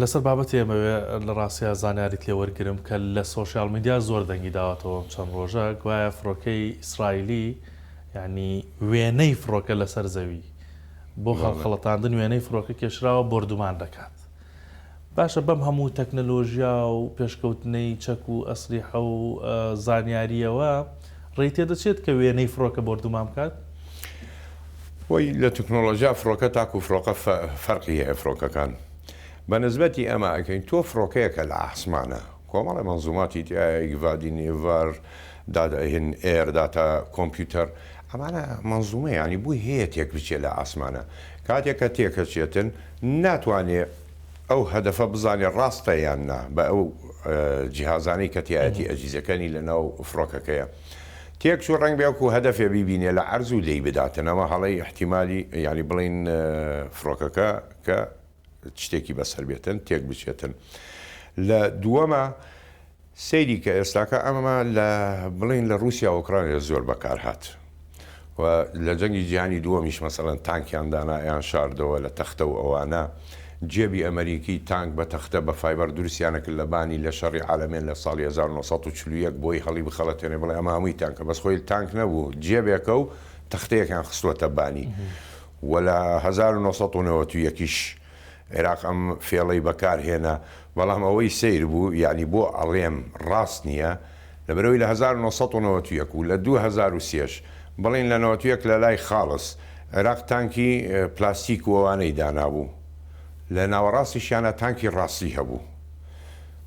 لەسەر بابەتی ئێمەوێ لە ڕاستیە زانیاریت لێ وەرگرم کە لە سۆشیال میدیا زۆر دەنگی داوەتەوە چەند ڕۆژە گوایە فڕۆکەی ئیسرائیلی ینی وێنەی فڕۆکە لەسەر زەوی بۆ خەڵخەڵەتاندن وێنەی فڕۆکە کێشراوە بردومان دەکات. باشە بەم هەموو تەکنەلۆژیا و پێشکەوتنەی چەک و ئەسلیحە و زانیاریەوە ڕێی دەچێت کە وێنەی فڕۆکە بردومان بکات؟ وەی لە تەکنۆلۆژیا فڕۆکە تاکو فڕۆکە فەرقی هەیە فڕۆکەکان. بەنسبەتی ئەمە ئەکەین تۆ فڕۆکەیەکە لە ئاسمانە کۆمەڵی مەنزوماتی تایگڤادی نێڤار داداهێن ئێر داتا کۆمپیوتەر ئەمانە مەنزومە ینی بووی هەیە تێک بچێت لە ئاسمانە کاتێککە تێکەچێتن ناتوانێت ئەو هەدەفە بزانێ ڕاستە یان نا بە ئەو جیهازانەی کە تایەتی ئەجیزەکانی لەناو فڕۆکەکەیە تێک چوو ڕنگ بێک و هەدەفێ بیبینێ لە عەرز و لێی بداتن ئەمە هەڵەی احتیمالی ینی بڵین فڕۆکەکە کە شتێکی بەسەر بێتن تێک بچێتن. لە دووەمە سەیری کە ئێستاکە ئەمەمە لە بڵین لە رووسیا و ئوکرانیا زۆر بەکار هات و لە جەنگی جیهانی دووەمیش مەسەڵەن تانکیاندانا یان شاردەوە لە تەختە و ئەوانە جێبی ئەمریکی تانک بە تەختە بە فایبەر دروستیانەکرد لە بانی لە شەڕی عالەمێن لە ساڵی 1940 بۆی هەڵی بخەڵەتێنێ بڵێ ئەمە هەمووی تانکە بەس خۆی تانک نەبوو جێبێکە و تەختەیەکیان خستووەتە بانی و لە 1990 عێراق ئەم فێڵەی بەکارهێنا بەڵام ئەوەی سیر بوو یعنی بۆ ئەڵێم ڕاست نییە لەبەرەوەی لە 1990 و لە 2030 بڵین لە 91 لە لای خاڵس عێراق تانکی پلاستیک وەوانەی دانابوو لە ناوەڕاستیشیانە تانکی ڕاستی هەبوو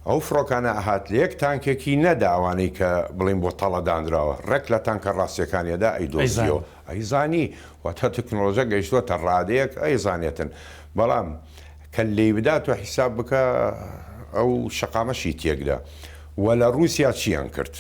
ئەو فڕۆکانە ئەهات لە یەک تانکێکی نەدا ئەوانەی کە بڵین بۆ تەڵەدانراوە ڕێک لە تانکە ڕاستیەکانیەدا ئەیدۆزیەوە ئەیزانی واتە تەکنۆلۆژە گەیشتووەتە ڕادەیەک ئەیزانێتن بەڵام کە لێی بدات و حیساب بکە ئەو شەقامەشی تێکدا و لە رووسیا چیان کرد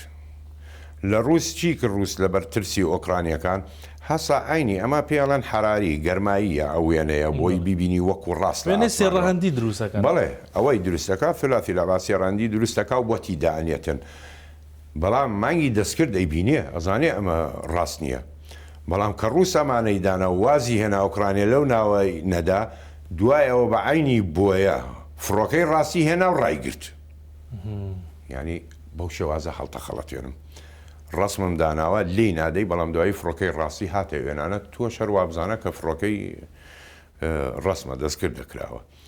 لە ڕووس چی کرد ڕووس لە بەرترسی ئۆکرانیەکان هەسا ئاینی ئەمە پێڵەن حراری گەرماییە ئەو وێنەیە بۆی بیبینی وەکو ڕاست سێڕەهەندی دروستەکە بەڵێ ئەوەی دروستەکە فلاتی لە باسی ڕەندی دروستەکە و بۆتی دانێتن بەڵام مانگی دەستکرد ئەیبینێ ئەزانێ ئەمە ڕاست نییە بەڵام کە ڕووس ئەمانەی دانا وازی هێنا ئۆکرانیا لەو ناوەی نەدا دوای ئەوە بە عینی بۆیە فڕۆکەی ڕاستی هێنا و ڕایگرت ینی بەو شێوازە هەڵتە خەڵەتێنم ڕسمم داناوە لێی نادەی بەڵام دوایی فڕۆکەی ڕاستی هاتە وێنانە تۆ شەر وابزانە کە فڕۆکەی ڕسمە دەستکرد دەکراوە.